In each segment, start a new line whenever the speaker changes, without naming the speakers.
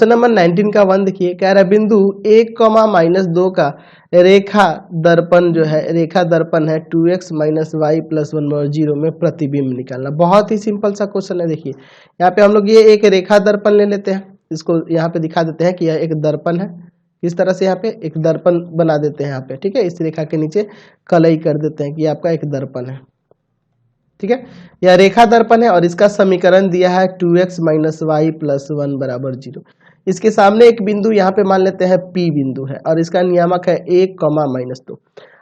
Question number 19 का 1 देखिए, कह रहा है बिंदु 1, -2 का रेखा दर्पण जो है, रेखा दर्पण है 2x - y + 1/0 में प्रतिबिंब निकालना। बहुत ही सिंपल सा क्वेश्चन है। देखिए यहाँ पे हम लोग ये एक रेखा दर्पण ले लेते हैं, इसको यहाँ पे दिखा देते हैं कि यह एक दर्पण है। इस तरह से यहाँ पे एक दर्पण बना देते हैं यहाँ पे, ठीक है। इस रेखा के नीचे कलई कर देते हैं कि आपका एक दर्पण है, ठीक है। यह रेखा दर्पण है और इसका समीकरण दिया है 2x - y + 1 = 0। इसके सामने एक बिंदु यहाँ पे मान लेते हैं P बिंदु है और इसका नियामक है 1, -2।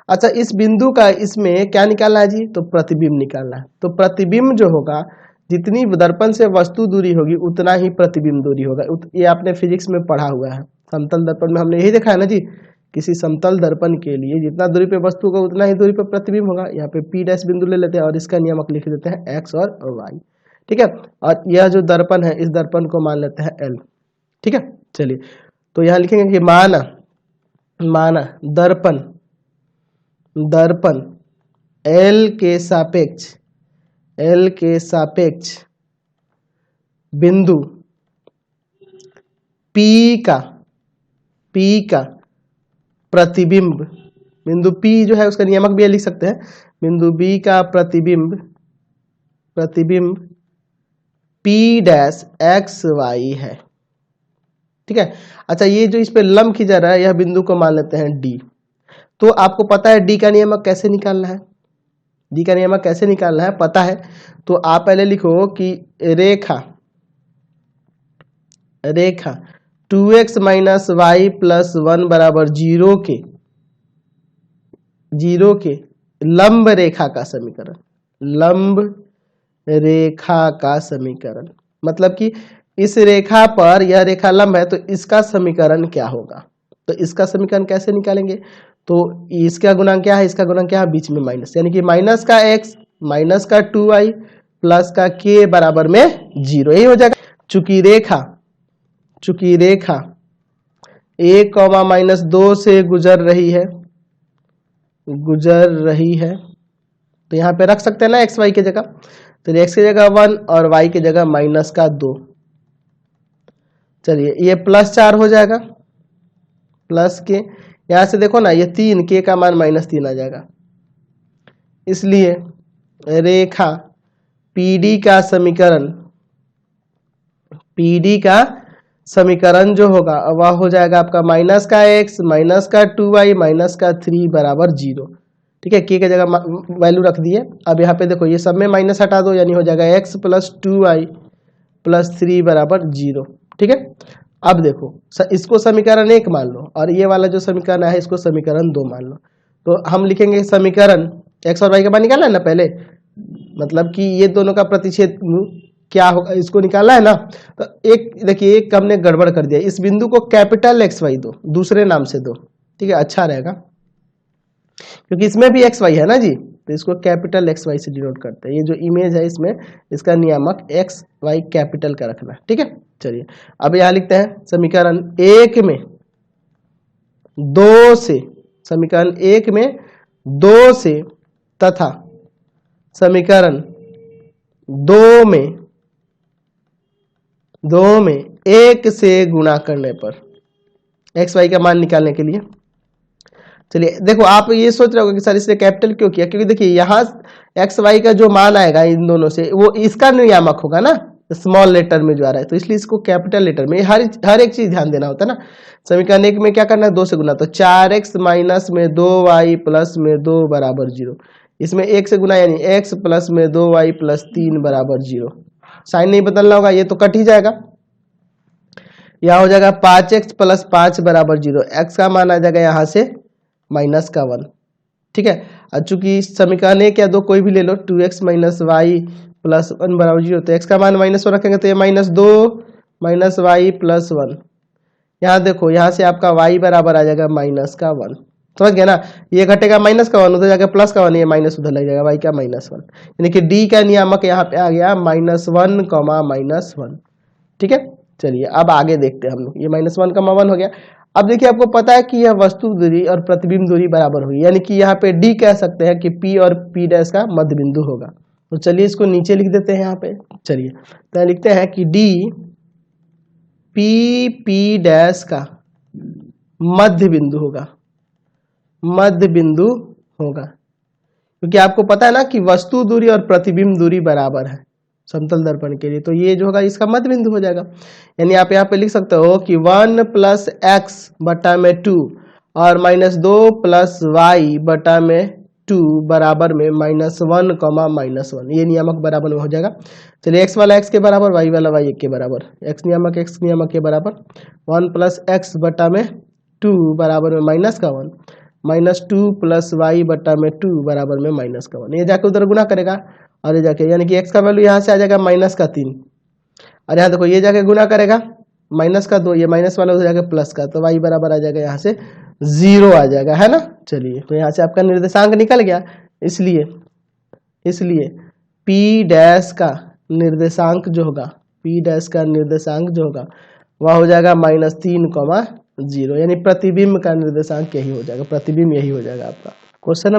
अच्छा, इस बिंदु का इसमें क्या निकालना है जी? तो प्रतिबिंब निकालना है। तो प्रतिबिंब जो होगा, जितनी दर्पण से वस्तु दूरी होगी उतना ही प्रतिबिंब दूरी होगा। ये आपने फिजिक्स में पढ़ा हुआ है। समतल दर्पण में हमने यही देखा है ना जी, किसी समतल दर्पण के लिए जितना दूरी पे वस्तु होगा उतना ही दूरी पे प्रतिबिंब होगा। यहाँ पे P' बिंदु ले लेते हैं और इसका नियामक लिख देते हैं x और y, ठीक है। और यह जो दर्पण है, इस दर्पण को मान लेते हैं L, ठीक है। चलिए, तो यहाँ लिखेंगे कि माना दर्पण L के सापेक्ष बिंदु P का प्रतिबिंब, बिंदु P जो है उसका नियामक भी लिख सकते हैं, बिंदु B का प्रतिबिंब P' है, ठीक है। अच्छा, ये जो इस पे लंब खींचा रहा है, यह बिंदु को मान लेते हैं D। तो आपको पता है D का नियामक कैसे निकालना है? D का नियामक कैसे निकालना है पता है, तो आप पहले लिखो कि रेखा 2x - y + 1 = 0 के लंब रेखा का समीकरण, मतलब कि इस रेखा पर यह रेखा लंब है तो इसका समीकरण क्या होगा? तो इसका समीकरण कैसे निकालेंगे? तो इसका गुणांक क्या है? इसका गुणांक क्या है? बीच में माइनस, यानी कि माइनस का x माइनस का 2y प्लस का k बराबर में 0, यही हो जाएगा। चूंकि रेखा 1, -2 से गुजर रही है, तो यहाँ पे रख सकते हैं ना x y की जगह। तो x की जगह 1 और y की जगह -2। चलिए, ये +4 हो जाएगा, प्लस के यहाँ से देखो ना, ये 3, k का मान -3 आ जाएगा। इसलिए रेखा PD का समीकरण जो होगा वह हो जाएगा आपका माइनस का x माइनस का 2y माइनस का 3 = 0, ठीक है। k की जगह वैल्यू रख दिए। अब यहाँ पे देखो, ये सब में माइनस हटा दो, यानी हो जाएगा x + 2y + 3 = 0, ठीक है। अब देखो, इसको समीकरण 1 मान लो और ये वाला जो समीकरण है इसको समीकरण 2 मान लो। तो हम लिखेंगे समीकरण x और y का मान निकालना है ना पहले, मतलब कि ये दोनों का प्रतिच्छेद क्या होगा, इसको निकालना है ना। तो एक देखिए, एक हमने गड़बड़ कर दिया, इस बिंदु को कैपिटल XY दो, दूसरे नाम से दो, ठीक है, अच्छा रहेगा, क्योंकि इसमें भी XY है ना जी। तो इसको कैपिटल XY से डिनोट करते हैं। ये जो इमेज है इसमें, इसका नियामक XY कैपिटल का रखना है, ठीक है। चलिए, अब यहाँ लिखते हैं समीकरण 1 में 2 से तथा समीकरण 2 में 1 से गुणा करने पर XY का मान निकालने के लिए। चलिए देखो, आप ये सोच रहे होगे कि सर इसने कैपिटल क्यों किया, क्योंकि देखिए यहाँ XY का जो मान आएगा इन दोनों से वो इसका नियामक होगा ना, स्मॉल लेटर में जो आ रहा है, तो इसलिए इसको कैपिटल लेटर में हर एक चीज ध्यान देना होता है ना। समीकरण 1 में क्या करना है? 2 से गुना, तो 4x माइनस में 2y प्लस में 2 = 0। इसमें 1 से गुना, यानी x प्लस में 2y प्लस 3 = 0। साइन नहीं बदलना होगा, ये तो कट ही जाएगा। यह हो जाएगा 5x प्लस 5 = 0। x का मान आ जाएगा यहाँ से -1, ठीक है। और चूंकि समीकरण 1 या 2 कोई भी ले लो, 2x माइनस वाई प्लस 1 = 0, तो x का मान -1 रखेंगे तो ये -2 माइनस वाई प्लस 1। यहाँ देखो, यहाँ से आपका y बराबर आ जाएगा -1, समझ गया ना। ये घटेगा -1, उधर जाकर +1, ये माइनस उधर लग जाएगा, y का -1, यानी कि d का नियामक यहाँ पे आ गया -1, -1, ठीक है। चलिए, अब आगे देखते हैं हम लोग। ये -1, 1 हो गया। अब देखिए, आपको पता है कि यह वस्तु दूरी और प्रतिबिंब दूरी बराबर हुई, यानी कि यहाँ पे d कह सकते हैं कि p और p' का मध्य बिंदु होगा। तो चलिए इसको नीचे लिख देते हैं यहाँ पे। चलिए, तो लिखते हैं कि d पी डैश का मध्य बिंदु होगा, मध्य बिंदु होगा, क्योंकि आपको पता है ना कि वस्तु दूरी और प्रतिबिंब दूरी बराबर है समतल दर्पण के लिए, तो ये जो होगा इसका मध्य बिंदु हो जाएगा। यानी आप यहाँ पे लिख सकते हो कि 1 + x बटा में 2 और -2 + y बटा में 2 बराबर में -1, -1, ये नियामक बराबर में हो जाएगा। चलिए x वाला x के बराबर, y वाला y के बराबर, x नियामक के बराबर 1 + x बटा में 2 बराबर में -1, -2 + y बटा में 2 बराबर में -1। ये जाके उधर गुना करेगा और ये जाके, यानी कि x का वैल्यू यहाँ से आ जाएगा -3, और यहाँ देखो ये जाके गुना करेगा -2, ये माइनस वाला हो जाएगा प्लस का, तो y बराबर आ जाएगा यहाँ से 0 आ जाएगा, है ना। चलिए तो यहाँ से आपका निर्देशांक निकल गया, इसलिए P डैश का निर्देशांक जो होगा, P डैश का निर्देशांक जो होगा वह हो जाएगा -3, 0, यानी प्रतिबिंब का निर्देशांक यही हो जाएगा, प्रतिबिंब यही हो जाएगा आपका। क्वेश्चन